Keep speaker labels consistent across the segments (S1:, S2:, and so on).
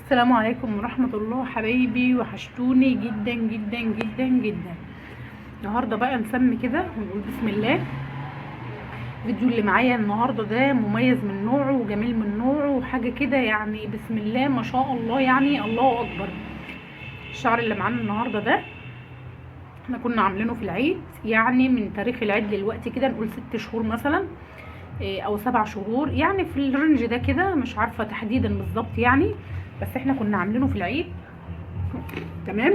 S1: السلام عليكم ورحمة الله حبايبي، وحشتوني جدا جدا جدا جدا. النهاردة بقى نسمي كده ونقول بسم الله. الفيديو اللي معايا النهاردة ده مميز من نوعه وجميل من نوعه وحاجة كده، يعني بسم الله ما شاء الله، يعني الله أكبر. الشعر اللي معانا النهاردة ده احنا كنا عاملينه في العيد، يعني من تاريخ العيد دلوقتي كده نقول 6 شهور مثلا او 7 شهور، يعني في الرينج ده كده، مش عارفة تحديدا بالظبط يعني، بس احنا كنا عاملينه في العيد. تمام.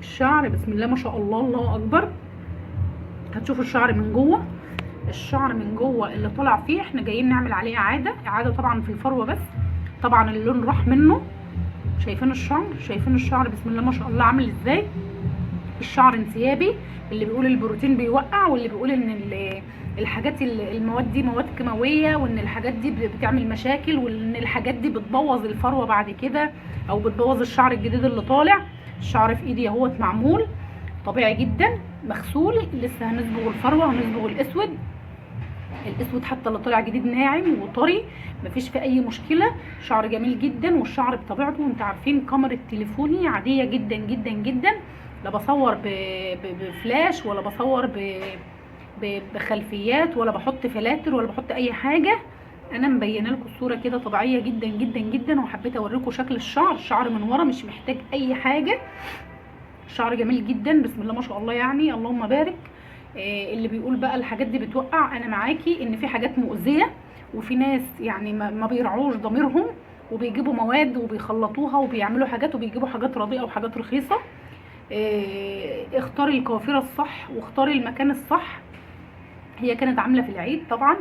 S1: الشعر بسم الله ما شاء الله، الله اكبر. هتشوفوا الشعر من جوه، الشعر من جوه اللي طالع فيه احنا جايين نعمل عليه اعاده طبعا في الفروه، بس طبعا اللون راح منه. شايفين الشعر؟ شايفين الشعر بسم الله ما شاء الله عامل ازاي؟ الشعر انسيابي، اللي بيقول البروتين بيوقع، واللي بيقول ان الحاجات المواد دي مواد كيماويه، وان الحاجات دي بتعمل مشاكل، وان الحاجات دي بتبوظ الفروه بعد كده، او بتبوظ الشعر الجديد اللي طالع. الشعر في ايدي اهوت معمول طبيعي جدا، مغسول، لسه هنصبغ الفروه، هنصبغ الاسود حتى اللي طالع جديد ناعم وطري، مفيش فيه اي مشكله. شعر جميل جدا، والشعر بطبيعته انتوا عارفين كاميرا تليفوني عاديه جدا جدا جدا، لا بصور بفلاش، ولا بصور بخلفيات، ولا بحط فلاتر، ولا بحط اي حاجه. انا مبينه لكم الصوره كده طبيعيه جدا جدا جدا، وحبيت اوريكم شكل الشعر من ورا، مش محتاج اي حاجه. الشعر جميل جدا بسم الله ما شاء الله، يعني اللهم بارك. اللي بيقول بقى الحاجات دي بتوقع، انا معاكي ان في حاجات مؤذيه، وفي ناس يعني ما بيرعوش ضميرهم، وبيجيبوا مواد وبيخلطوها وبيعملوا حاجات، وبيجيبوا حاجات رديئه وحاجات رخيصه. اختاري القافله الصح، واختاري المكان الصح. هي كانت عامله في العيد طبعا،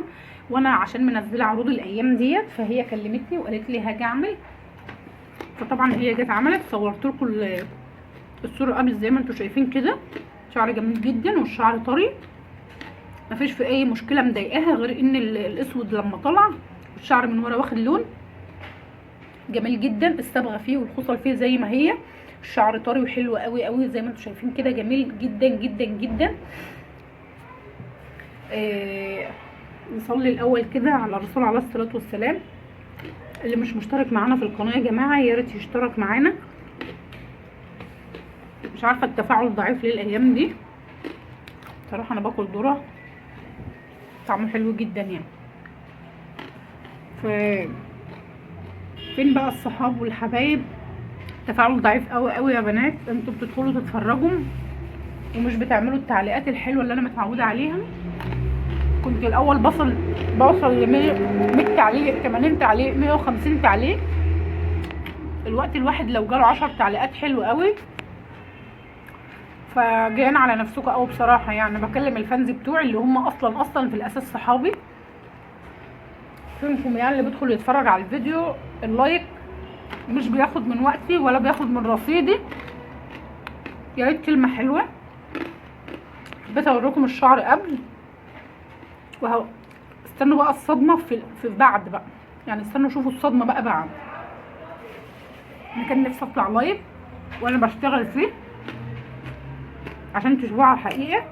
S1: وانا عشان منزله عروض الايام ديت، فهي كلمتني وقالت لي هاجي اعمل. فطبعا هي جت عملت، صورت لكم الصوره قبل زي ما انتم شايفين كده. شعر جميل جدا، والشعر طري، مفيش في اي مشكله مضايقاها، غير ان الاسود لما طلع الشعر من ورا واخد لون جميل جدا. الصبغه فيه والخصل فيه زي ما هي. الشعر طري وحلو قوي قوي زي ما انتم شايفين كده، جميل جدا جدا جدا. نصلي الاول كده على الرسول عليه الصلاه والسلام. اللي مش مشترك معانا في القناه يا جماعه يا ريت يشترك معانا. مش عارفه التفاعل ضعيف ليه الايام دي، صراحه انا باكل ذره طعمه حلو جدا يعني. فين بقى الصحاب والحبايب؟ تفاعل ضعيف قوي قوي يا بنات، انتوا بتدخلوا تتفرجوا ومش بتعملوا التعليقات الحلوه اللي انا متعوده عليها. كنت الاول بوصل ل 100 تعليق، 80 تعليق، 150 تعليق. الوقت الواحد لو جاله 10 تعليقات حلوه قوي، فجايين على نفسكم قوي بصراحه. يعني بكلم الفانز بتوعي اللي هم اصلا في الاساس صحابي. فينكم يعني اللي بيدخل يتفرج على الفيديو، اللايك مش بياخد من وقتي ولا بياخد من رصيدي. يا ريت كلمه حلوه. حبيت اوريكم الشعر قبل، وهو استنوا بقى الصدمه في بعد بقى، يعني استنوا شوفوا الصدمه بقى بعد. انا كان نفسي اطلع لايف وانا بشتغل فيه عشان تشوفوها على الحقيقه،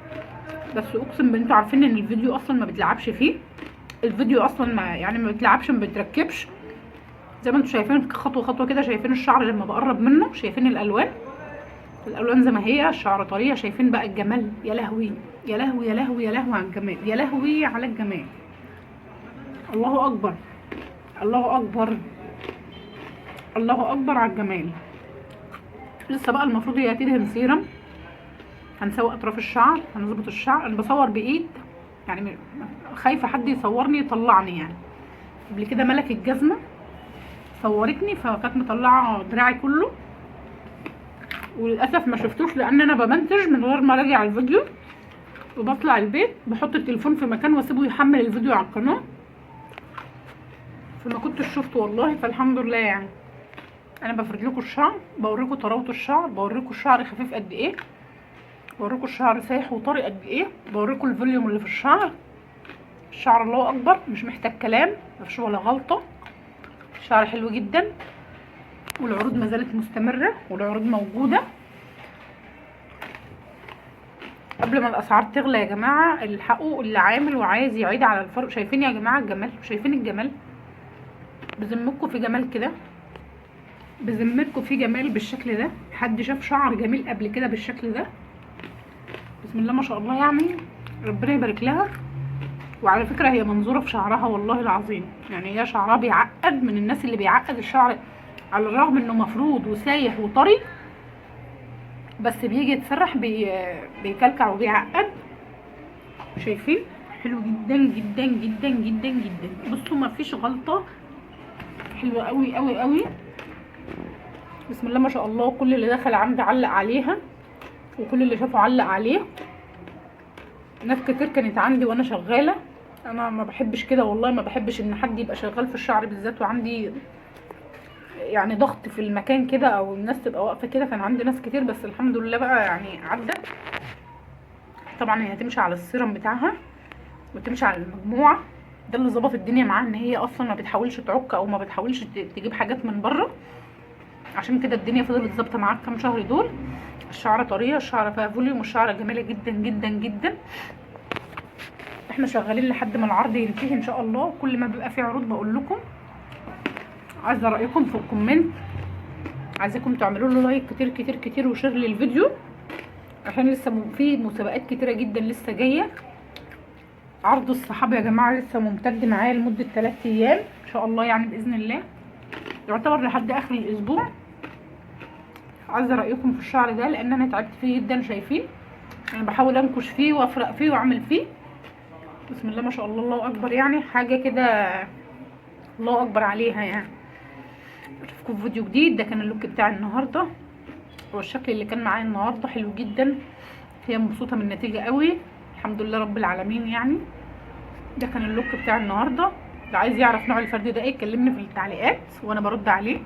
S1: بس اقسم انتوا عارفين ان الفيديو اصلا ما بتلعبش فيه. الفيديو اصلا ما بتلعبش، ما بتركبش. زي ما انتوا شايفين خطوه خطوه كده، شايفين الشعر لما بقرب منه، شايفين الالوان زي ما هي، الشعر طريه. شايفين بقى الجمال؟ يا لهوي يا لهوي يا لهوي يا لهوي على الجمال، يا لهوي على الجمال. الله اكبر، الله اكبر، الله اكبر على الجمال. لسه بقى المفروض هي هتدهن سيرم، هنسوي اطراف الشعر، هنظبط الشعر. انا بصور بايد، يعني خايفه حد يصورني يطلعني. يعني قبل كده ملك الجزمه صورتني، فكانت مطلعه دراعي كله، وللاسف ما شفتوش لان انا بمنتج من غير ما اراجع الفيديو، وبطلع البيت بحط التليفون في مكان واسيبه يحمل الفيديو على القناه، فما كنتش شفته والله. فالحمد لله يعني. انا بفرد لكم الشعر، بوريكم طراوه الشعر، بوريكم الشعر خفيف قد ايه، بوريكم الشعر سايح وطري قد ايه، بوريكم الفوليوم اللي في الشعر. الشعر الله اكبر، مش محتاج كلام، مفيش ولا غلطه. الشعر حلو جدا، والعروض ما زالت مستمره، والعروض موجوده. قبل ما الاسعار تغلى يا جماعه الحقوا اللي عامل وعايز يعيد على الفرق. شايفين يا جماعه الجمال؟ شايفين الجمال؟ بذمكم في جمال كده؟ بذمتكم في جمال بالشكل ده؟ حد شاف شعر جميل قبل كده بالشكل ده؟ بسم الله ما شاء الله، يعني ربنا يبارك لها. وعلى فكره هي منظوره في شعرها والله العظيم، يعني هي شعرها بيعقد من الناس اللي بيعقد الشعر، على الرغم انه مفرود وسايح وطري، بس بيجي يتسرح بيكلكع وبيعقد. شايفين؟ حلو جدا جدا جدا جدا جدا. بصوا مفيش غلطه، حلوه قوي قوي قوي. بسم الله ما شاء الله. كل اللي دخل عندي علق عليها، وكل اللي شافه علق عليه. ناس كتير كانت عندي وانا شغاله. انا ما بحبش كده والله، ما بحبش ان حد يبقى شغال في الشعر بالذات وعندي يعني ضغط في المكان كده، او الناس تبقى واقفه كده. كان عندي ناس كتير، بس الحمد لله بقى يعني عدت. طبعا هي هتمشي على السيرم بتاعها وتمشي على المجموعه. ده اللي ظبط الدنيا معاها، ان هي اصلا ما بتحاولش تعك او ما بتحاولش تجيب حاجات من بره. عشان كده الدنيا فضلت ظابطه معاك كام شهر دول. الشعر طريه، الشعر فيها فوليوم، والشعر جميله جدا جدا جدا. احنا شغالين لحد ما العرض ينتهي ان شاء الله. كل ما بيبقى في عروض بقول لكم. عايزه رايكم في الكومنت، عايزاكم تعملوا له لايك كتير كتير كتير وشير للفيديو، عشان لسه في مسابقات كتيره جدا لسه جايه. عرض الصحاب يا جماعه لسه ممتد معايا لمده 3 ايام ان شاء الله، يعني باذن الله يعتبر لحد اخر الاسبوع. عايزه رايكم في الشعر ده لان انا تعبت فيه جدا. شايفين انا بحاول انكش فيه وافرق فيه واعمل فيه. بسم الله ما شاء الله، الله اكبر، يعني حاجه كده الله اكبر عليها. يعني اشوفكم في فيديو جديد. ده كان اللوك بتاع النهارده، والشكل اللي كان معايا النهارده حلو جدا. هي مبسوطه من النتيجه قوي الحمد لله رب العالمين. يعني ده كان اللوك بتاع النهارده. اللي عايز يعرف نوع الفرد ده ايه يكلمني في التعليقات وانا برد عليه.